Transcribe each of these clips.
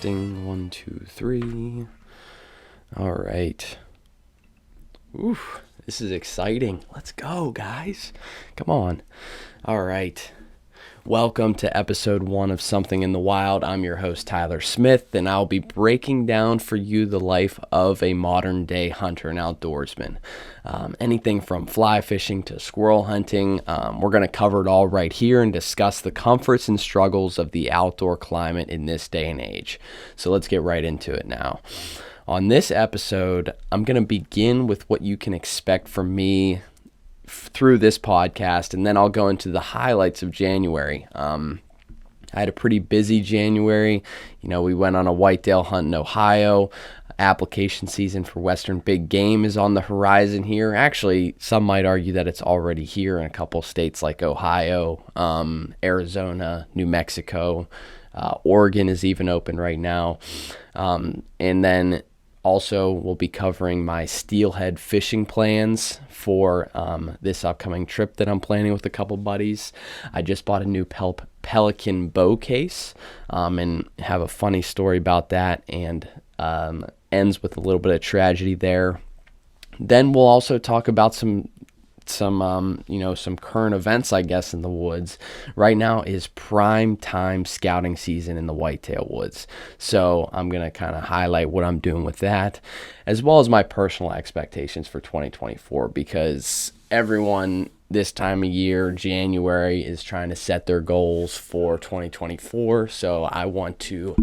Testing 1, 2, 3. All right. Oof, this is exciting. Let's go, guys. Come on. All right. Welcome to episode 1 of Something in the Wild. I'm your host, Tyler Smith, and I'll be breaking down for you the life of a modern-day hunter and outdoorsman. Anything from fly fishing to squirrel hunting. We're going to cover it all right here and discuss the comforts and struggles of the outdoor climate in this day and age. So let's get right into it now. On this episode, I'm going to begin with what you can expect from me through this podcast, and then I'll go into the highlights of January. I had a pretty busy January. We went on a whitetail hunt in Ohio. Application season for Western big game is on the horizon here. Actually, some might argue that it's already here in a couple states like Ohio, Arizona, New Mexico. Oregon is even open right now. And then also, we'll be covering my steelhead fishing plans for this upcoming trip that I'm planning with a couple buddies. I just bought a new Pelican bow case and have a funny story about that, and ends with a little bit of tragedy there. Then we'll also talk about some current events, I guess, in the woods. Right now is prime time scouting season in the whitetail woods. So I'm going to kind of highlight what I'm doing with that, as well as my personal expectations for 2024, because everyone this time of year, January, is trying to set their goals for 2024. So I want to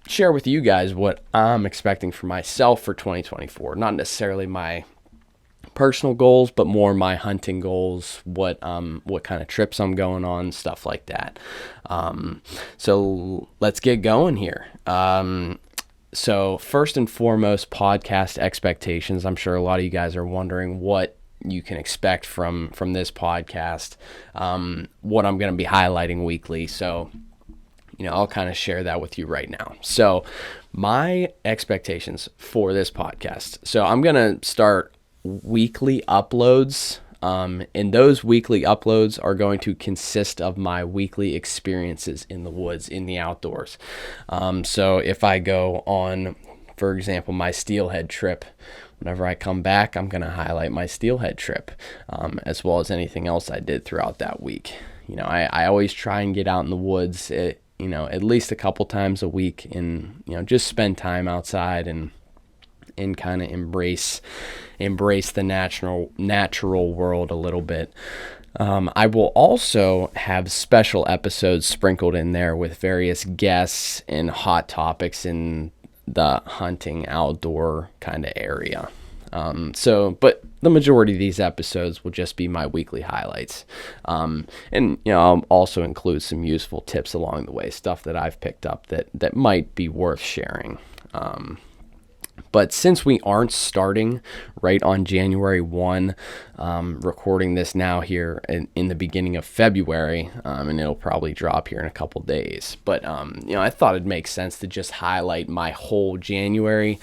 share with you guys what I'm expecting for myself for 2024. Not necessarily my personal goals, but more my hunting goals, what kind of trips I'm going on, stuff like that. So let's get going here. So first and foremost, podcast expectations. I'm sure a lot of you guys are wondering what you can expect from this podcast, what I'm going to be highlighting weekly. So I'll kind of share that with you right now. So my expectations for this podcast. So I'm going to start weekly uploads, and those weekly uploads are going to consist of my weekly experiences in the woods, in the outdoors. So if I go on, for example, my steelhead trip, whenever I come back, I'm going to highlight my steelhead trip, as well as anything else I did throughout that week. I always try and get out in the woods, at least a couple times a week, and just spend time outside and kind of embrace the natural world a little bit. I will also have special episodes sprinkled in there with various guests and hot topics in the hunting outdoor kind of area. But the majority of these episodes will just be my weekly highlights. And I'll also include some useful tips along the way, stuff that I've picked up that might be worth sharing. But since we aren't starting right on January 1, recording this now here in the beginning of February, and it'll probably drop here in a couple days. But, I thought it'd make sense to just highlight my whole January.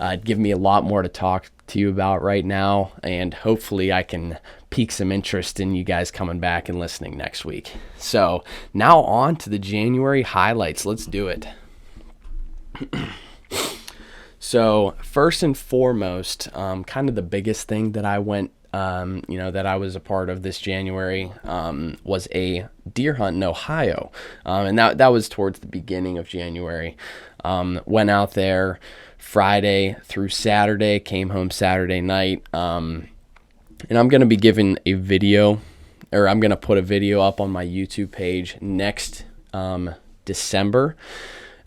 It'd give me a lot more to talk to you about right now, and hopefully I can pique some interest in you guys coming back and listening next week. So now on to the January highlights. Let's do it. So first and foremost, kind of the biggest thing that I went, that I was a part of this January, was a deer hunt in Ohio. And that was towards the beginning of January. Went out there Friday through Saturday, came home Saturday night. And I'm going to be giving a video, or I'm going to put a video up on my YouTube page next December.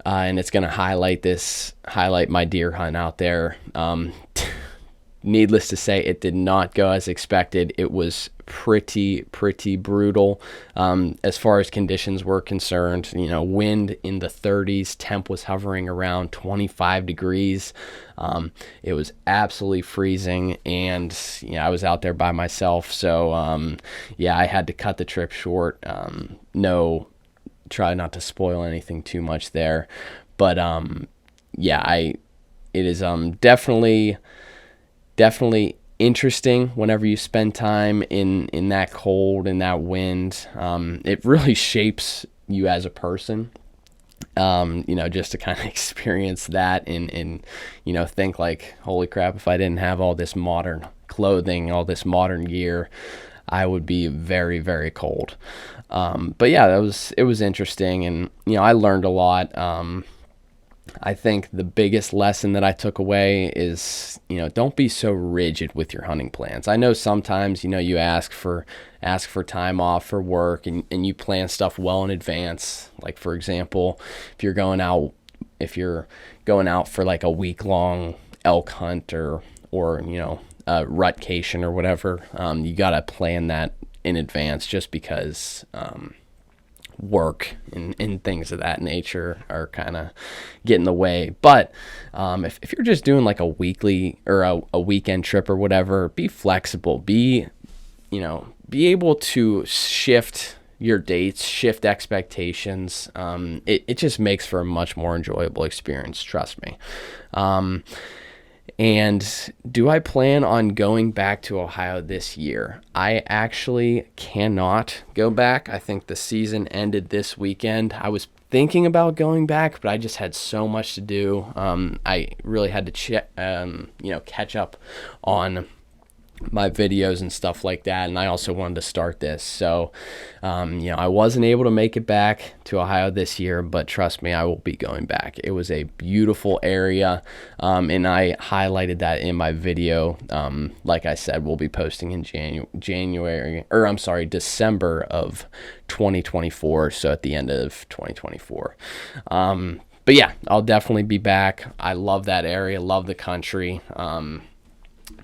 And it's going to highlight my deer hunt out there. Needless to say, it did not go as expected. It was pretty brutal as far as conditions were concerned. Wind in the 30s, temp was hovering around 25 degrees. It was absolutely freezing, and I was out there by myself. So I had to cut the trip short. Try not to spoil anything too much there, but it is definitely interesting whenever you spend time in that cold and that wind. It really shapes you as a person. just to kind of experience that and think like, holy crap, if I didn't have all this modern clothing, all this modern gear, I would be very, very cold. But yeah, it was interesting, and I learned a lot. I think the biggest lesson that I took away is, don't be so rigid with your hunting plans. I know sometimes, you ask for time off for work and you plan stuff well in advance. Like, for example, if you're going out for like a week long elk hunt or a rutcation or whatever, you got to plan that in advance, just because, work and things of that nature are kind of get in the way. But if you're just doing like a weekly or a weekend trip or whatever, be flexible, be able to shift your dates, shift expectations. It just makes for a much more enjoyable experience, trust me. And do I plan on going back to Ohio this year? I actually cannot go back. I think the season ended this weekend. I was thinking about going back, but I just had so much to do. I really had to catch up on my videos and stuff like that, and I also wanted to start this, so I wasn't able to make it back to Ohio this year, but trust me, I will be going back. It was a beautiful area, and I highlighted that in my video. Like I said, we'll be posting in December of 2024, so at the end of 2024. But yeah, I'll definitely be back. I love that area, love the country.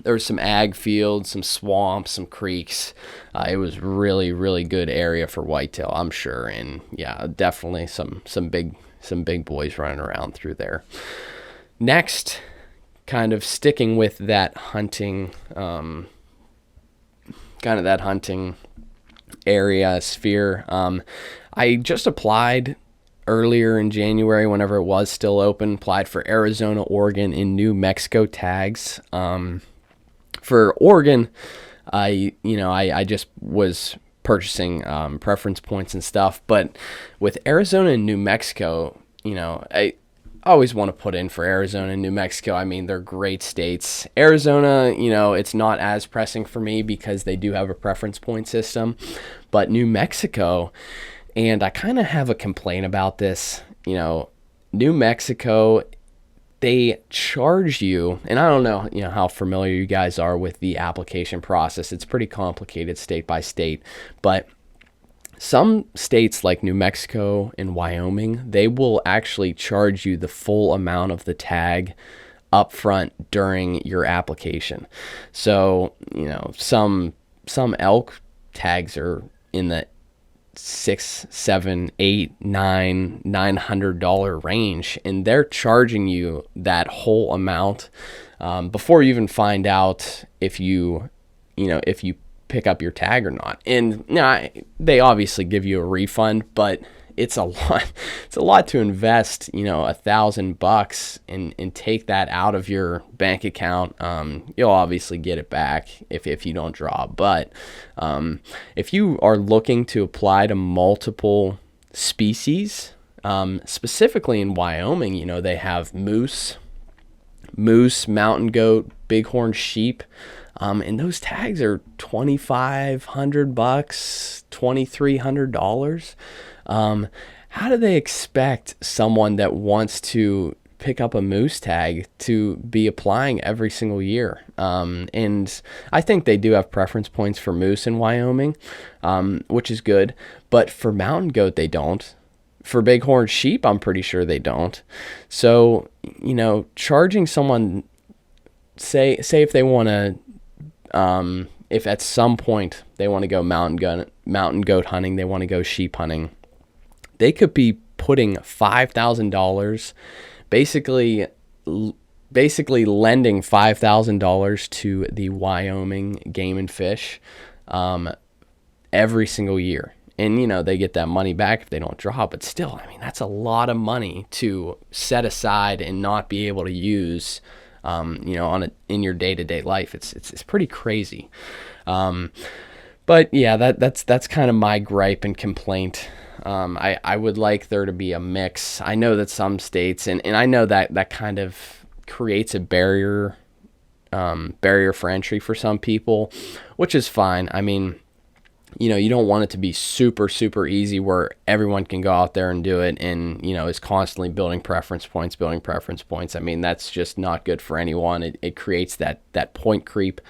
There was some ag fields, some swamps, some creeks. It was really, really good area for whitetail, I'm sure. And yeah, definitely some big boys running around through there. Next, kind of sticking with that hunting, area sphere. I just applied earlier in January, whenever it was still open, applied for Arizona, Oregon, and New Mexico tags. For Oregon, I just was purchasing preference points and stuff, but with Arizona and New Mexico, I always want to put in for Arizona and New Mexico. I mean, they're great states. Arizona, it's not as pressing for me because they do have a preference point system, but New Mexico, and I kind of have a complaint about this, New Mexico, they charge you, and I don't know, how familiar you guys are with the application process. It's pretty complicated state by state, but some states like New Mexico and Wyoming, they will actually charge you the full amount of the tag up front during your application. So, some elk tags are in the $600, $700, $800, $900 range, and they're charging you that whole amount before you even find out if you pick up your tag or not. And they obviously give you a refund, but it's a lot to invest, $1,000 and take that out of your bank account. You'll obviously get it back if you don't draw. But if you are looking to apply to multiple species, specifically in Wyoming, they have moose, mountain goat, bighorn sheep. And those tags are $2,500, $2,300. How do they expect someone that wants to pick up a moose tag to be applying every single year? And I think they do have preference points for moose in Wyoming, which is good. But for mountain goat, they don't. For bighorn sheep, I'm pretty sure they don't. So, charging someone, say if they want to, if at some point they want to go mountain goat hunting, they want to go sheep hunting, they could be putting $5,000, basically lending $5,000 to the Wyoming Game and Fish every single year. And, they get that money back if they don't draw. But still, that's a lot of money to set aside and not be able to use in your day-to-day life. It's pretty crazy. But yeah, that's kind of my gripe and complaint I would like there to be a mix. I know that some states, and I know that kind of creates a barrier for entry for some people, which is fine. I mean, you don't want it to be super, super easy where everyone can go out there and do it and, is constantly building preference points. I mean, that's just not good for anyone. It creates that point creep,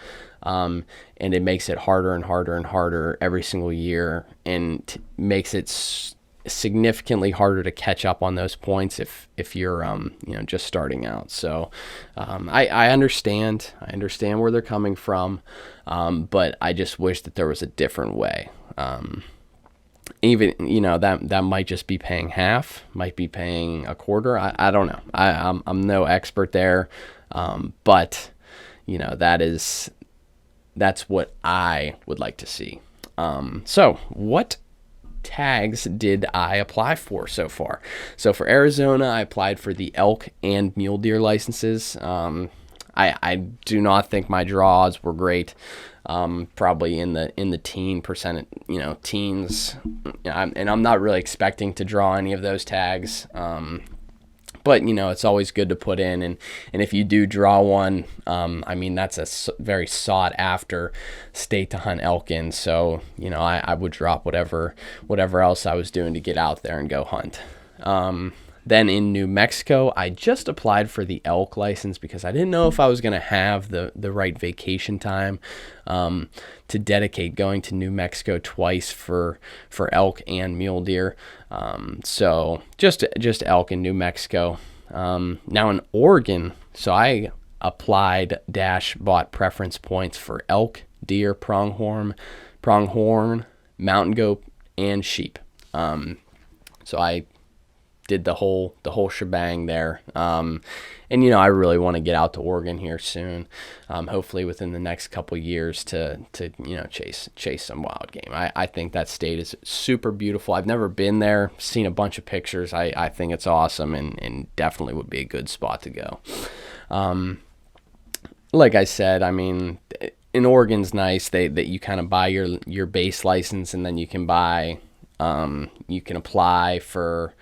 and it makes it harder and harder and harder every single year, and makes it significantly harder to catch up on those points if you're just starting out. So I understand where they're coming from, but I just wish that there was a different way. Even that might just be paying half, might be paying a quarter. I don't know. I'm no expert there, but that's what I would like to see. So what tags did I apply for so far? So for Arizona, I applied for the elk and mule deer licenses. I do not think my draws were great. Probably in the teens, and I'm not really expecting to draw any of those tags. But it's always good to put in, and if you do draw one, I mean, that's a very sought after state to hunt elk in. So I would drop whatever else I was doing to get out there and go hunt. Then in New Mexico, I just applied for the elk license because I didn't know if I was going to have the right vacation time to dedicate going to New Mexico twice for elk and mule deer. So just elk in New Mexico. Now in Oregon, so I applied / bought preference points for elk, deer, pronghorn, mountain goat, and sheep. So I did the whole shebang there. And I really want to get out to Oregon here soon. Hopefully within the next couple years to chase some wild game. I think that state is super beautiful. I've never been there, seen a bunch of pictures. I think it's awesome and definitely would be a good spot to go. Like I said, I mean, in Oregon's nice that you kind of buy your base license, and then you can you can apply for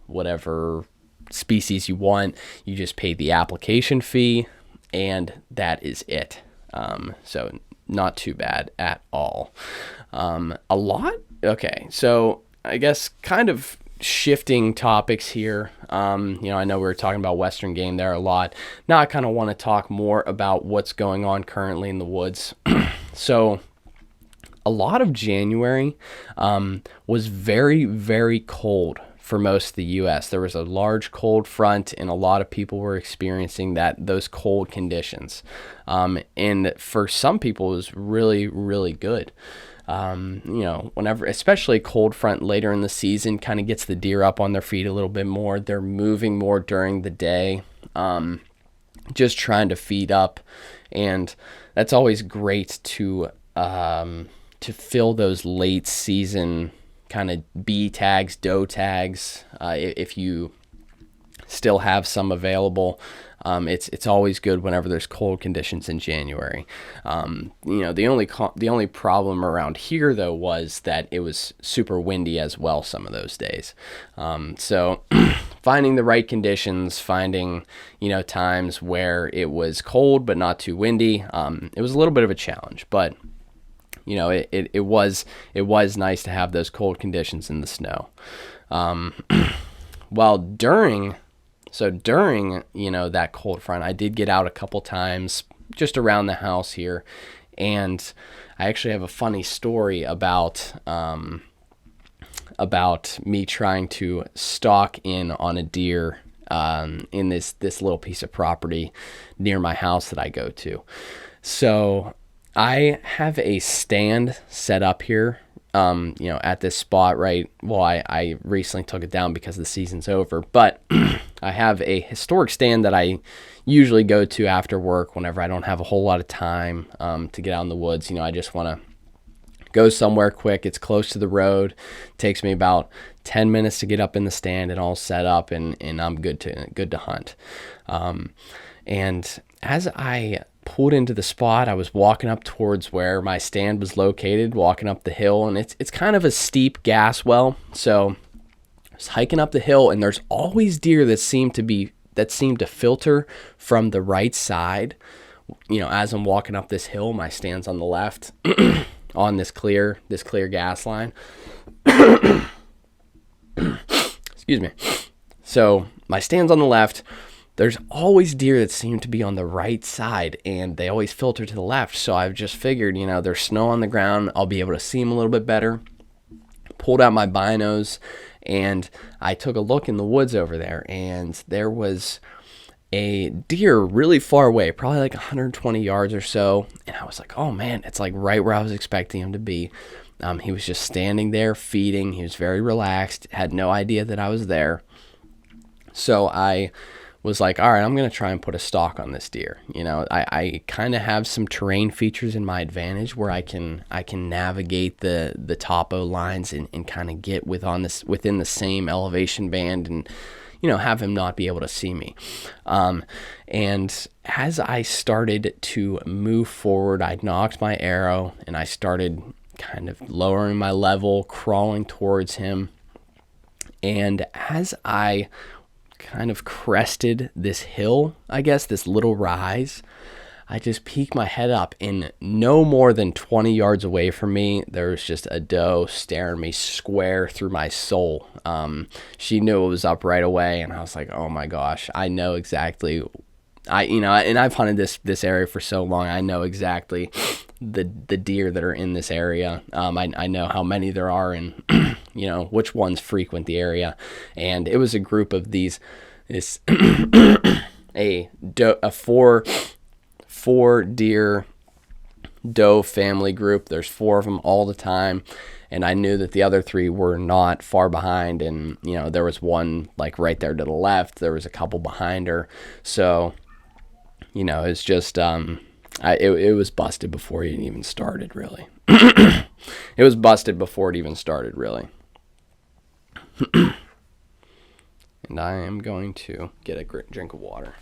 whatever species you want. You just pay the application fee, and that is it. So not too bad at all. Okay, so I guess kind of shifting topics here. I know we were talking about Western game there a lot. Now I kind of want to talk more about what's going on currently in the woods. So a lot of January was very, very cold for most of the U.S. There was a large cold front, and a lot of people were experiencing those cold conditions. And for some people, it was really, really good. Whenever, especially cold front later in the season, kind of gets the deer up on their feet a little bit more. They're moving more during the day, just trying to feed up, and that's always great to fill those late season kind of B tags, doe tags, if you still have some available. It's always good whenever there's cold conditions in January. The only problem around here though was that it was super windy as well some of those days. So finding the right conditions, finding times where it was cold but not too windy, it was a little bit of a challenge, but it was nice to have those cold conditions in the snow. During that cold front, I did get out a couple times just around the house here, and I actually have a funny story about me trying to stalk in on a deer in this little piece of property near my house that I go to. So I have a stand set up here, at this spot, right? Well, I recently took it down because the season's over, but I have a historic stand that I usually go to after work whenever I don't have a whole lot of time to get out in the woods. I just want to go somewhere quick. It's close to the road. It takes me about 10 minutes to get up in the stand and all set up, and I'm good to hunt. And as I pulled into the spot. I was walking up towards where my stand was located, walking up the hill, and it's kind of a steep gas well. So I was hiking up the hill, and there's always deer that seem to filter from the right side. As I'm walking up this hill, my stand's on the left on this clear gas line. Excuse me. So my stand's on the left. There's always deer that seem to be on the right side, and they always filter to the left. So I've just figured, there's snow on the ground. I'll be able to see them a little bit better. Pulled out my binos, and I took a look in the woods over there, and there was a deer really far away, probably like 120 yards or so. And I was like, oh man, it's like right where I was expecting him to be. He was just standing there feeding. He was very relaxed, had no idea that I was there. So I was like, all right, I'm going to try and put a stalk on this deer. I kind of have some terrain features in my advantage where I can navigate the topo lines and kind of get within the same elevation band and, have him not be able to see me. And as I started to move forward, I knocked my arrow and I started kind of lowering my level, crawling towards him. And as I kind of crested this hill, I guess, this little rise, I just peeked my head up, and no more than 20 yards away from me, there was just a doe staring me square through my soul. She knew it was up right away, and I was like, oh my gosh, I know exactly. And I've hunted this area for so long, I know exactly the deer that are in this area. I know how many there are, and which ones frequent the area. And it was a group of a four deer doe family group. There's 4 of them all the time, and I knew that the other 3 were not far behind. And there was one like right there to the left. There was a couple behind her. So it's just it was busted before it even started, really. It was busted before it even started, really. And I am going to get a drink of water.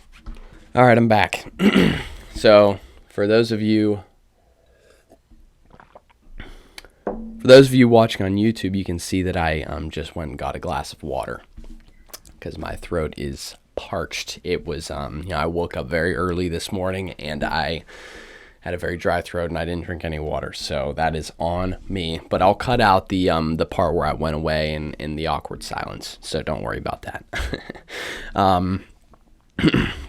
All right, I'm back. So for those of you watching on YouTube, you can see that I just went and got a glass of water because my throat is parched. It was I woke up very early this morning and I had a very dry throat and I didn't drink any water, so that is on me. But I'll cut out the part where I went away and in the awkward silence, so don't worry about that.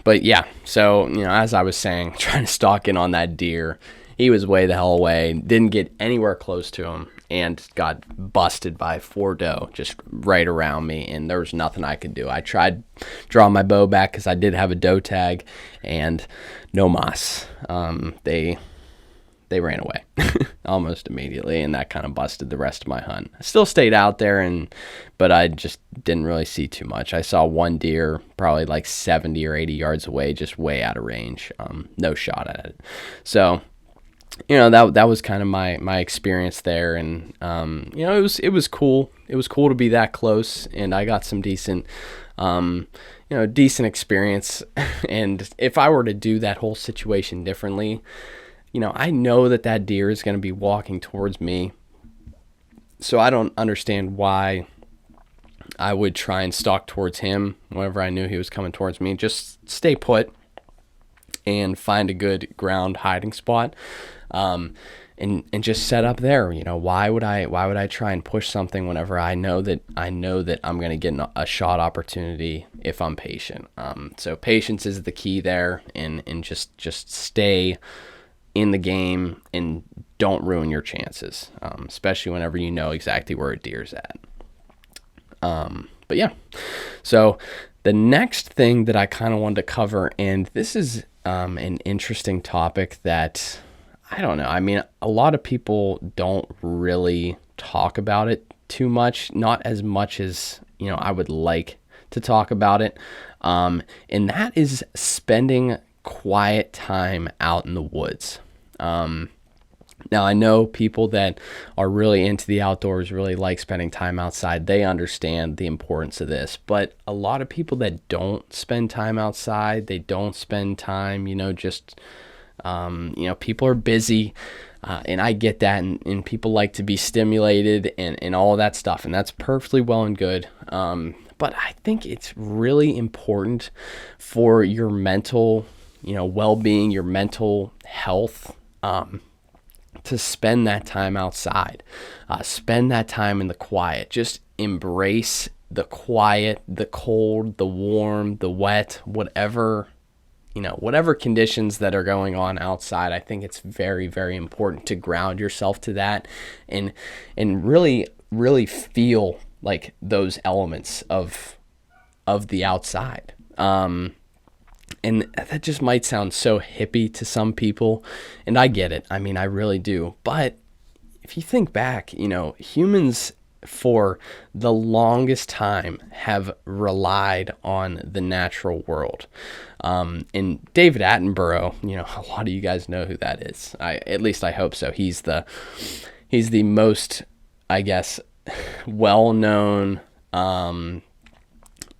But yeah, so as I was saying, trying to stalk in on that deer, he was way the hell away, didn't get anywhere close to him, and got busted by 4 doe just right around me, and there was nothing I could do. I tried drawing my bow back because I did have a doe tag, and no mas. They ran away almost immediately, and that kind of busted the rest of my hunt. I still stayed out there, but I just didn't really see too much. I saw one deer probably like 70 or 80 yards away, just way out of range. No shot at it. So that was kind of my experience there, and it was cool. It was cool to be that close, and I got some decent experience. And if I were to do that whole situation differently, I know that deer is going to be walking towards me, so I don't understand why I would try and stalk towards him whenever I knew he was coming towards me. Just stay put and find a good ground hiding spot, and just set up there. Why would I try and push something whenever I know that I'm going to get a shot opportunity if I'm patient. So patience is the key there, and just stay in the game and don't ruin your chances, especially whenever you know exactly where a deer's at. But yeah, so the next thing that I kind of wanted to cover, and this is an interesting topic that I don't know. I mean, a lot of people don't really talk about it too much, not as much as I would like to talk about it, and that is spending quiet time out in the woods. Now, I know people that are really into the outdoors, really like spending time outside. They understand the importance of this. But a lot of people that don't spend time outside, they don't spend time, just People are busy, and I get that, and people like to be stimulated and all of that stuff, and that's perfectly well and good. But I think it's really important for your mental, well-being, your mental health, to spend that time outside, spend that time in the quiet, just embrace the quiet, the cold, the warm, the wet, whatever conditions that are going on outside. I think it's very, very important to ground yourself to that and really, really feel like those elements of the outside. And that just might sound so hippie to some people, and I get it. I mean, I really do. But if you think back, humans for the longest time have relied on the natural world. And David Attenborough, a lot of you guys know who that is. At least I hope so. He's the most, I guess, well-known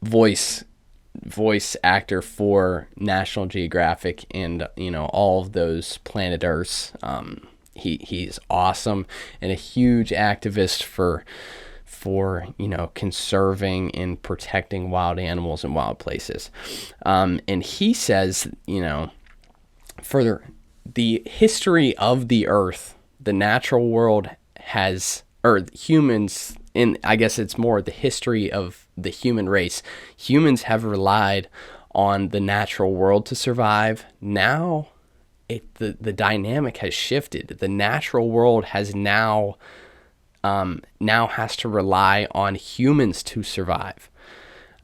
voice actor for National Geographic and all of those Planet Earths. He's awesome and a huge activist for conserving and protecting wild animals and wild places. And he says, for the history of the earth, the natural world humans, and I guess it's more the history of the human race. Humans have relied on the natural world to survive. Now, the dynamic has shifted. The natural world has now has to rely on humans to survive.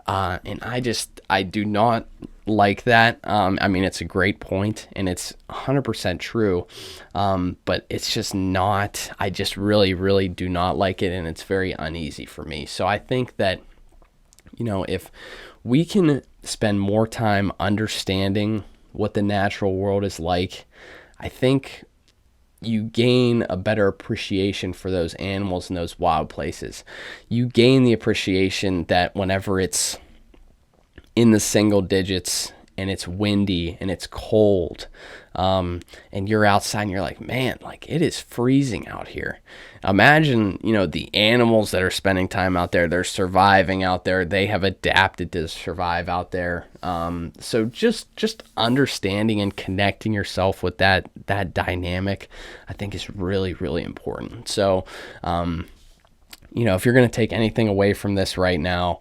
And I do not like that. I mean, it's a great point and it's 100% true. But it's just not, I just really, really do not like it. And it's very uneasy for me. So I think that, if we can spend more time understanding what the natural world is like, I think you gain a better appreciation for those animals in those wild places. You gain the appreciation that whenever it's in the single digits and it's windy and it's cold, and you're outside and you're like, man, like it is freezing out here. Imagine, the animals that are spending time out there, they're surviving out there. They have adapted to survive out there. So just understanding and connecting yourself with that dynamic, I think is really, really important. So, if you're going to take anything away from this right now,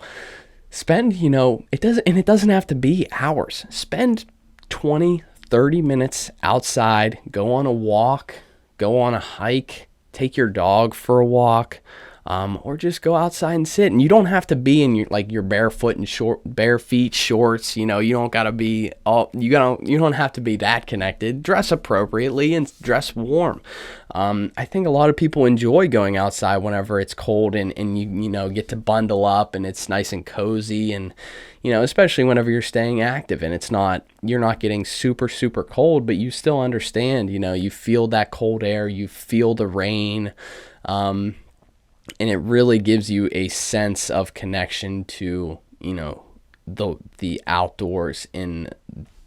spend, it doesn't have to be hours. Spend 20-30 minutes outside, go on a walk, go on a hike, take your dog for a walk, or just go outside and sit. And you don't have to be in your barefoot and bare feet shorts. You don't gotta be you don't have to be that connected. Dress appropriately and dress warm. I think a lot of people enjoy going outside whenever it's cold and you get to bundle up and it's nice and cozy, and especially whenever you're staying active and you're not getting super, super cold, but you still understand, you feel that cold air, you feel the rain, and it really gives you a sense of connection to, the outdoors in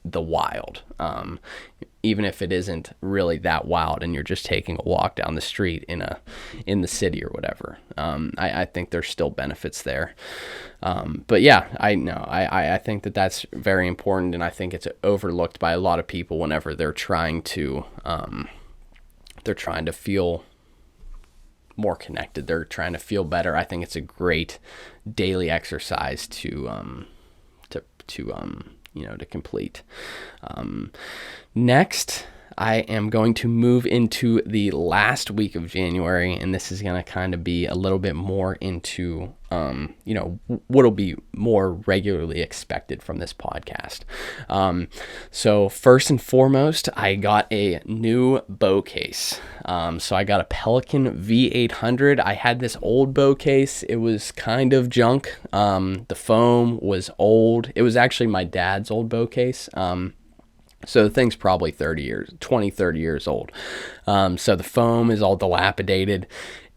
the wild. Even if it isn't really that wild and you're just taking a walk down the street in the city or whatever. I think there's still benefits there. But yeah, I think that's very important, and I think it's overlooked by a lot of people whenever they're trying to feel more connected. They're trying to feel better. I think it's a great daily exercise to complete. Next, I am going to move into the last week of January, and this is going to kind of be a little bit more into, what'll be more regularly expected from this podcast. So first and foremost, I got a new bow case. So I got a Pelican V800. I had this old bow case. It was kind of junk. The foam was old. It was actually my dad's old bow case. So the thing's probably 30 years old. So the foam is all dilapidated,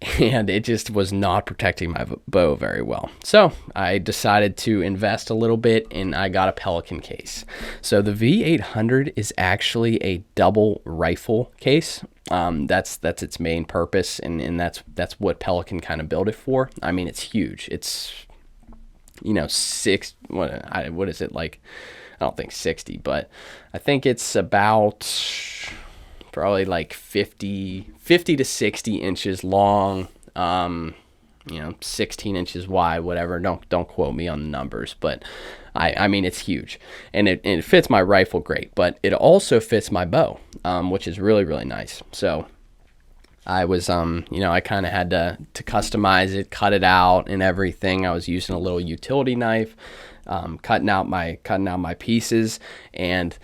and it just was not protecting my bow very well. So I decided to invest a little bit, and I got a Pelican case. So the V800 is actually a double rifle case. That's its main purpose, and that's what Pelican kind of built it for. I mean, it's huge. It's, you know, what is it, like, I don't think 60, but I think it's about probably like 50 to 60 inches long, 16 inches wide, whatever. Don't quote me on the numbers, but I mean, it's huge, and it fits my rifle great, but it also fits my bow, which is really, really nice. So I was, I kind of had to customize it, cut it out and everything. I was using a little utility knife, cutting out my pieces, and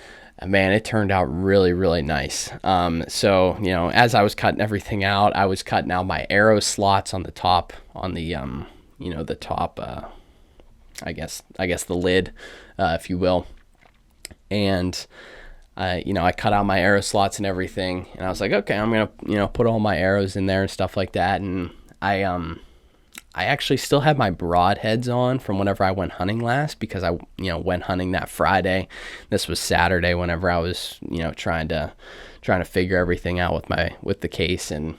man, it turned out really, really nice. So, as I was cutting everything out, I was cutting out my arrow slots on the top, on the, the top, I guess the lid, if you will. And, I cut out my arrow slots and everything, and I was like, okay, I'm going to, put all my arrows in there and stuff like that. And I actually still had my broadheads on from whenever I went hunting last, because I, went hunting that Friday. This was Saturday whenever I was, trying to figure everything out with the case. And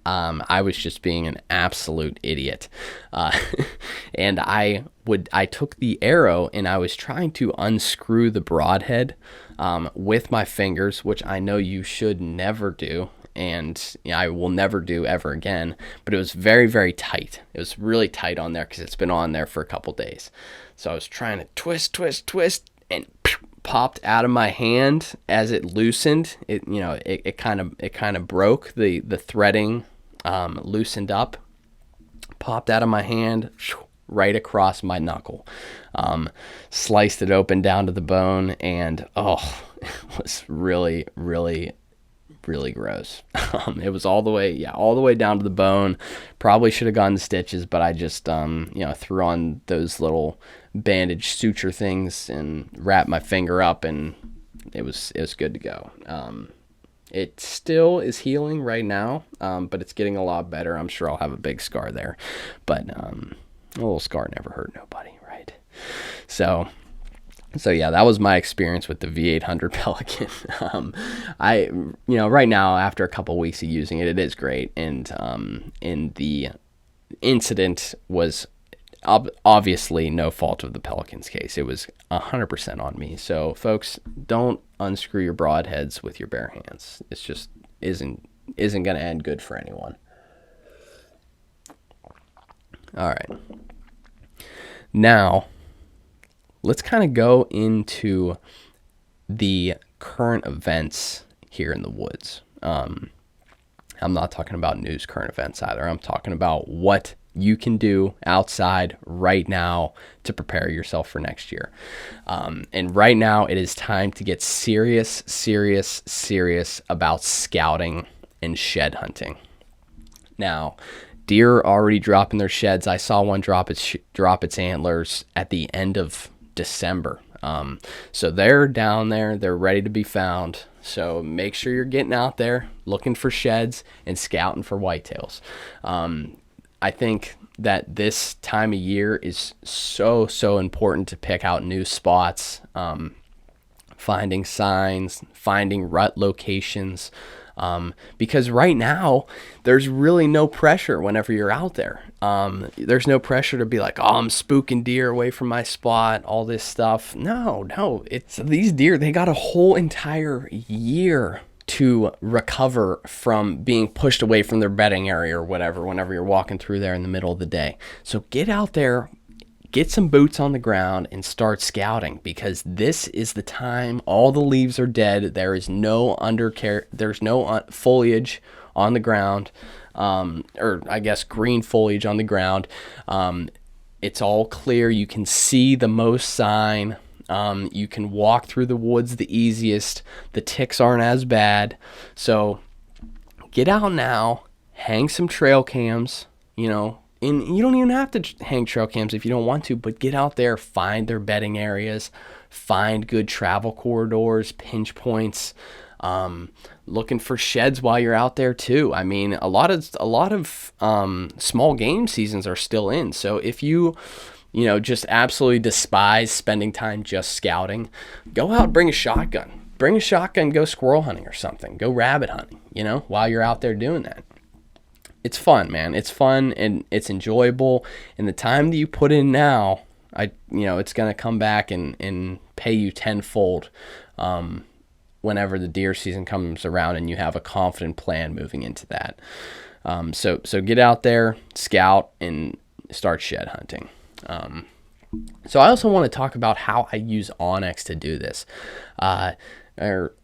I was just being an absolute idiot. And I took the arrow and I was trying to unscrew the broadhead with my fingers, which I know you should never do, and I will never do ever again. But it was very, very tight. It was really tight on there because it's been on there for a couple days. So I was trying to twist, and popped out of my hand as it loosened. It kind of broke. The threading loosened up, popped out of my hand, right across my knuckle, sliced it open down to the bone, and it was really, really, really gross. It was all the way down to the bone. Probably should have gone to stitches, but I just threw on those little bandage suture things and wrapped my finger up, and it was good to go. It still is healing right now, but it's getting a lot better. I'm sure I'll have a big scar there, but a little scar never hurt nobody, right? So yeah, that was my experience with the V800 Pelican. Right now, after a couple weeks of using it, it is great. And the incident was obviously no fault of the Pelican's case. It was 100% on me. So folks, don't unscrew your broadheads with your bare hands. It's just isn't going to end good for anyone. All right. Now, let's kind of go into the current events here in the woods. I'm not talking about news current events either. I'm talking about what you can do outside right now to prepare yourself for next year. And right now it is time to get serious about scouting and shed hunting. Now, deer are already dropping their sheds. I saw one drop its antlers at the end of December. So they're down there, they're ready to be found. So make sure you're getting out there looking for sheds and scouting for whitetails. I think that this time of year is so important to pick out new spots, finding signs, finding rut locations, because right now there's really no pressure whenever you're out there. There's no pressure to be like, oh, I'm spooking deer away from my spot, all this stuff. No, it's these deer, they got a whole entire year to recover from being pushed away from their bedding area or whatever whenever you're walking through there in the middle of the day. So get out there, get some boots on the ground, and start scouting, because this is the time. All the leaves are dead. There is no there's no foliage on the ground, or I guess green foliage on the ground. It's all clear. You can see the most sign. You can walk through the woods the easiest. The ticks aren't as bad. So get out now, hang some trail cams, and you don't even have to hang trail cams if you don't want to, but get out there, find their bedding areas, find good travel corridors, pinch points, Looking for sheds while you're out there too. I mean, a lot of small game seasons are still in. So if you just absolutely despise spending time just scouting, go out and bring a shotgun. Bring a shotgun, go squirrel hunting or something. Go rabbit hunting, while you're out there doing that. It's fun, man. It's fun and it's enjoyable. And the time that you put in now, it's going to come back and pay you tenfold whenever the deer season comes around and you have a confident plan moving into that. So get out there, scout, and start shed hunting. So I also want to talk about how I use Onyx to do this, or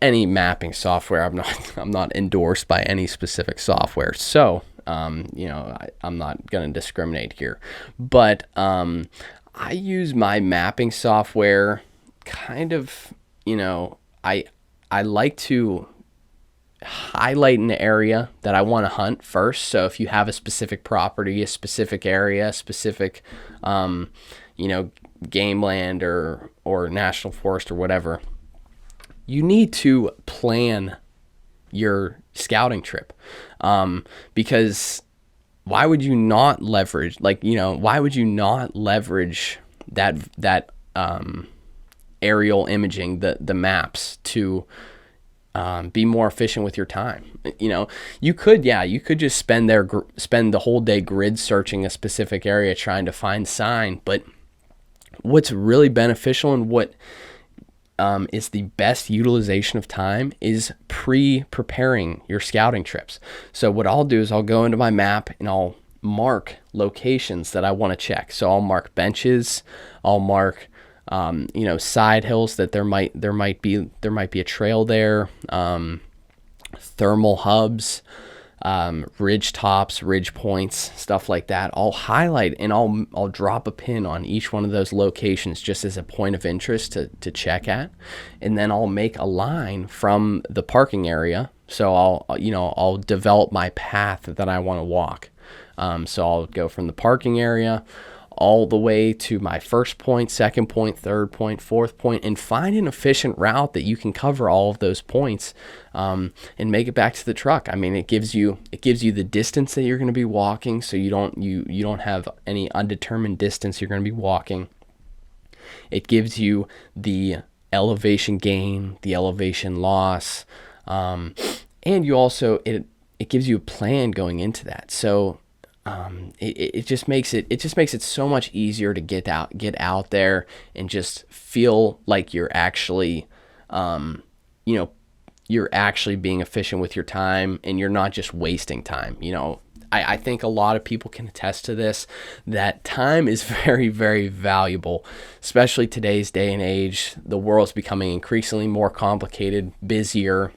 any mapping software. I'm not endorsed by any specific software, so I'm not going to discriminate here. But I use my mapping software kind of, I like to highlight an area that I want to hunt first. So if you have a specific property, a specific area, a specific, game land or national forest or whatever, you need to plan your scouting trip. Because why would you not leverage, that aerial imaging, the maps, to be more efficient with your time? You could just spend the whole day grid searching a specific area trying to find sign, but what's really beneficial and what is the best utilization of time is preparing your scouting trips. So what I'll do is I'll go into my map and I'll mark locations that I want to check. So I'll mark benches, I'll mark side hills that there might be a trail there, thermal hubs, ridge tops, ridge points, stuff like that. I'll highlight and I'll drop a pin on each one of those locations just as a point of interest to check at, and then I'll make a line from the parking area. So I'll develop my path that I want to walk. So I'll go from the parking area all the way to my first point, second point, third point, fourth point, and find an efficient route that you can cover all of those points, and make it back to the truck. I mean, it gives you the distance that you're going to be walking, so you don't have any undetermined distance you're going to be walking. It gives you the elevation gain, the elevation loss, and you also it gives you a plan going into that. So it just makes it so much easier to get out there and just feel like you're actually being efficient with your time, and you're not just wasting time. I think a lot of people can attest to this, that time is very, very valuable, especially today's day and age. The world's becoming increasingly more complicated, busier.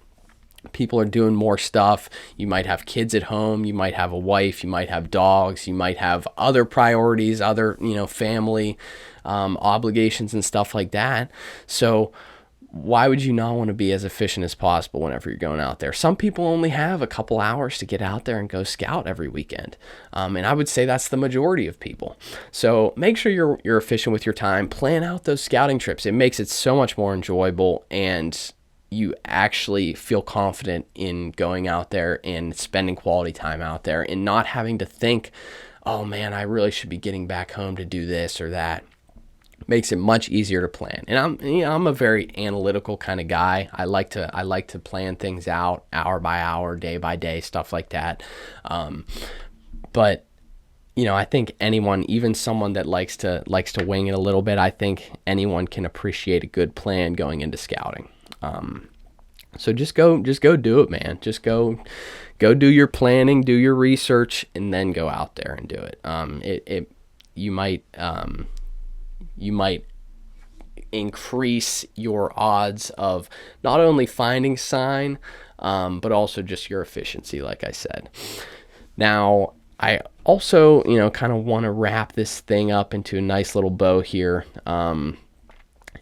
People are doing more stuff. You might have kids at home. You might have a wife. You might have dogs. You might have other priorities, other, family obligations and stuff like that. So why would you not want to be as efficient as possible whenever you're going out there? Some people only have a couple hours to get out there and go scout every weekend. And I would say that's the majority of people. So make sure you're efficient with your time. Plan out those scouting trips. It makes it so much more enjoyable, and you actually feel confident in going out there and spending quality time out there and not having to think, oh man, I really should be getting back home to do this or that. Makes it much easier to plan. And I'm a very analytical kind of guy. I like to plan things out hour by hour, day by day, stuff like that. But I think anyone, even someone that likes to wing it a little bit, I think anyone can appreciate a good plan going into scouting. So just go do it, man. Just go do your planning, do your research, and then go out there and do it. You might increase your odds of not only finding sign, but also just your efficiency, like I said. Now, I also, kind of want to wrap this thing up into a nice little bow here,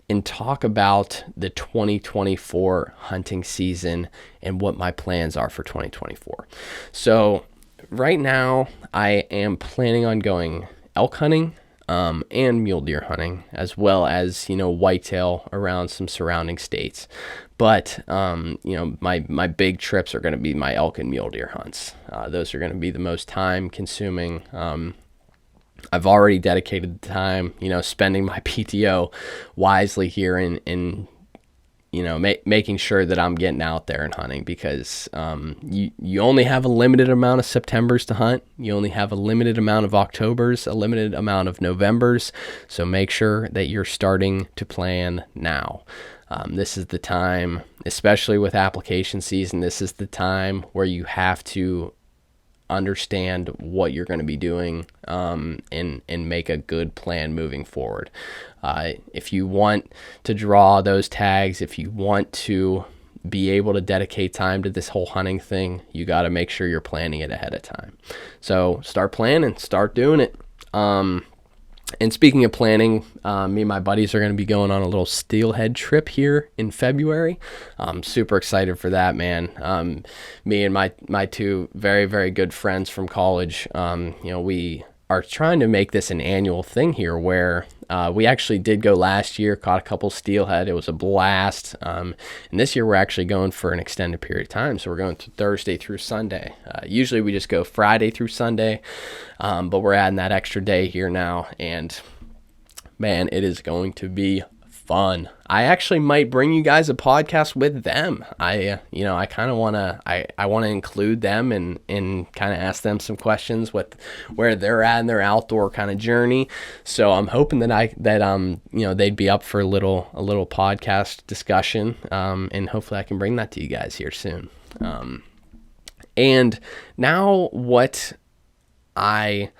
and talk about the 2024 hunting season and what my plans are for 2024. So right now I am planning on going elk hunting, and mule deer hunting, as well as, whitetail around some surrounding states. But, my big trips are going to be my elk and mule deer hunts. Those are going to be the most time consuming. I've already dedicated the time, spending my PTO wisely here in making sure that I'm getting out there and hunting, because you only have a limited amount of Septembers to hunt. You only have a limited amount of Octobers, a limited amount of Novembers. So make sure that you're starting to plan now. This is the time, especially with application season, this is the time where you have to understand what you're going to be doing, and make a good plan moving forward. If you want to draw those tags, if you want to be able to dedicate time to this whole hunting thing, you got to make sure you're planning it ahead of time. So start planning, start doing it. And speaking of planning, me and my buddies are going to be going on a little steelhead trip here in February. I'm super excited for that, man. Me and my two very, very good friends from college, we are trying to make this an annual thing here, where we actually did go last year, caught a couple steelhead. It was a blast. And this year we're actually going for an extended period of time. So we're going to Thursday through Sunday. Usually we just go Friday through Sunday, but we're adding that extra day here now. And man, it is going to be fun. I actually might bring you guys a podcast with them. I kind of want to, I want to include them and kind of ask them some questions with where they're at in their outdoor kind of journey. So I'm hoping that they'd be up for a little podcast discussion. And hopefully I can bring that to you guys here soon. And now what I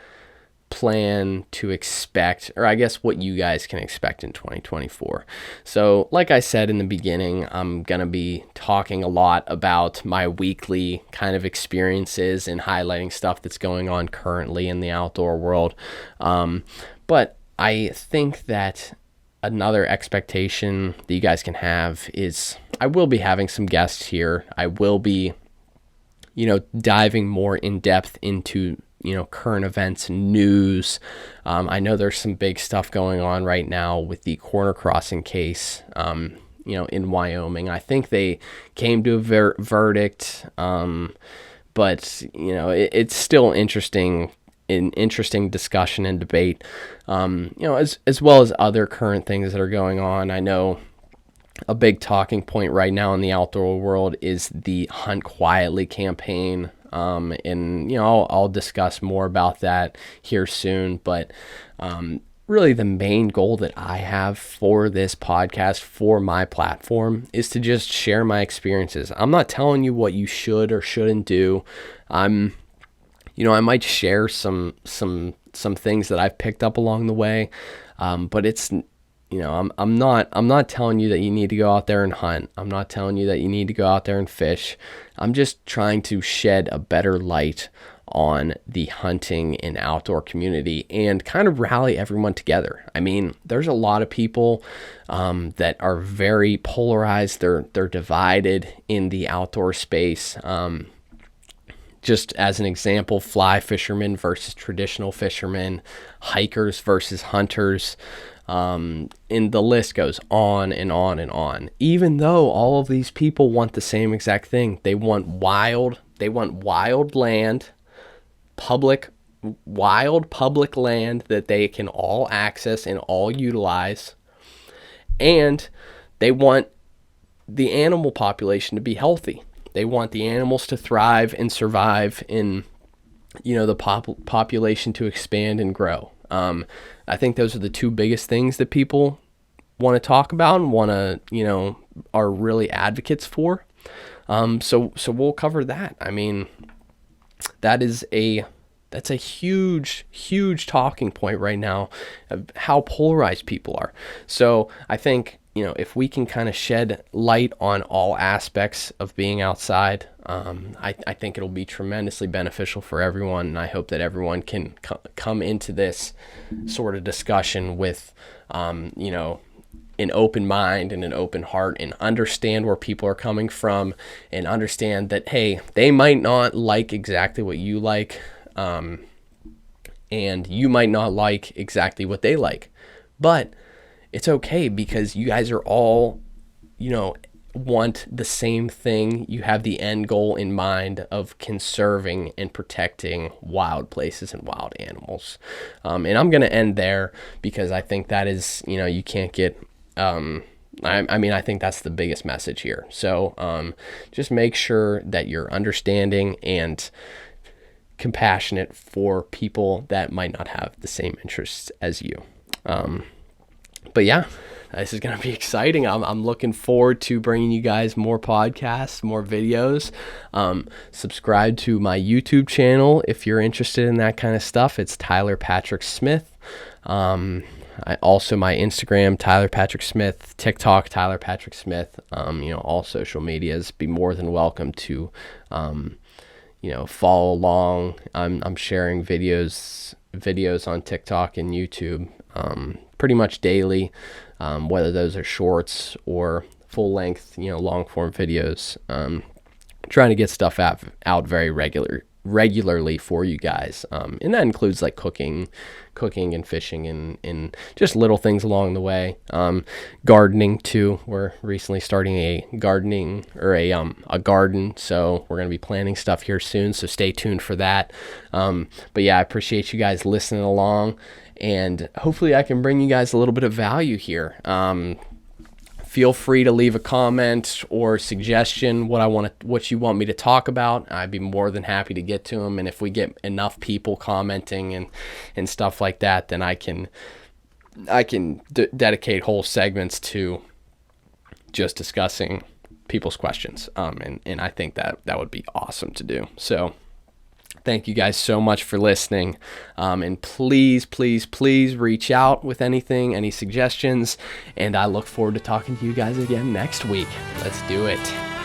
plan to expect, or I guess what you guys can expect in 2024. So like I said in the beginning, I'm going to be talking a lot about my weekly kind of experiences and highlighting stuff that's going on currently in the outdoor world. But I think that another expectation that you guys can have is I will be having some guests here. I will be, diving more in depth into current events, news. I know there's some big stuff going on right now with the corner crossing case, in Wyoming. I think they came to a verdict, but it's still interesting discussion and debate, as well as other current things that are going on. I know a big talking point right now in the outdoor world is the Hunt Quietly campaign. And I'll discuss more about that here soon, but really the main goal that I have for this podcast, for my platform, is to just share my experiences. I'm not telling you what you should or shouldn't do. I might share some things that I've picked up along the way, but it's I'm not telling you that you need to go out there and hunt. I'm not telling you that you need to go out there and fish. I'm just trying to shed a better light on the hunting and outdoor community and kind of rally everyone together. I mean, there's a lot of people that are very polarized. They're divided in the outdoor space. Just as an example, fly fishermen versus traditional fishermen, hikers versus hunters. And the list goes on and on and on. Even though all of these people want the same exact thing, they want wild land, wild public land that they can all access and all utilize, and they want the animal population to be healthy. They want the animals to thrive and survive, and the population to expand and grow. I think those are the two biggest things that people want to talk about and want to, are really advocates for. So we'll cover that. I mean, that's a huge talking point right now of how polarized people are. So I think, if we can kind of shed light on all aspects of being outside, I think it'll be tremendously beneficial for everyone. And I hope that everyone can come into this sort of discussion with, an open mind and an open heart, and understand where people are coming from, and understand that, hey, they might not like exactly what you like, and you might not like exactly what they like, but it's okay, because you guys are all, want the same thing. You have the end goal in mind of conserving and protecting wild places and wild animals. And I'm going to end there because I think that is, you can't get, I think that's the biggest message here. So just make sure that you're understanding and compassionate for people that might not have the same interests as you. But yeah, this is going to be exciting. I'm looking forward to bringing you guys more podcasts, more videos. Subscribe to my YouTube channel if you're interested in that kind of stuff. It's Tyler Patrick Smith. Also my Instagram, Tyler Patrick Smith, TikTok, Tyler Patrick Smith. All social medias. Be more than welcome to, follow along. I'm sharing videos on TikTok and YouTube pretty much daily, whether those are shorts or full length, long form videos. Trying to get stuff out very regularly for you guys. And that includes like cooking and fishing and just little things along the way. Gardening too. We're recently starting a garden. So we're going to be planting stuff here soon. So stay tuned for that. But yeah, I appreciate you guys listening along, and hopefully I can bring you guys a little bit of value here. Feel free to leave a comment or suggestion what you want me to talk about. I'd be more than happy to get to them. And if we get enough people commenting and stuff like that, then I can dedicate whole segments to just discussing people's questions. And I think that would be awesome to do. So thank you guys so much for listening. And please reach out with any suggestions. And I look forward to talking to you guys again next week. Let's do it.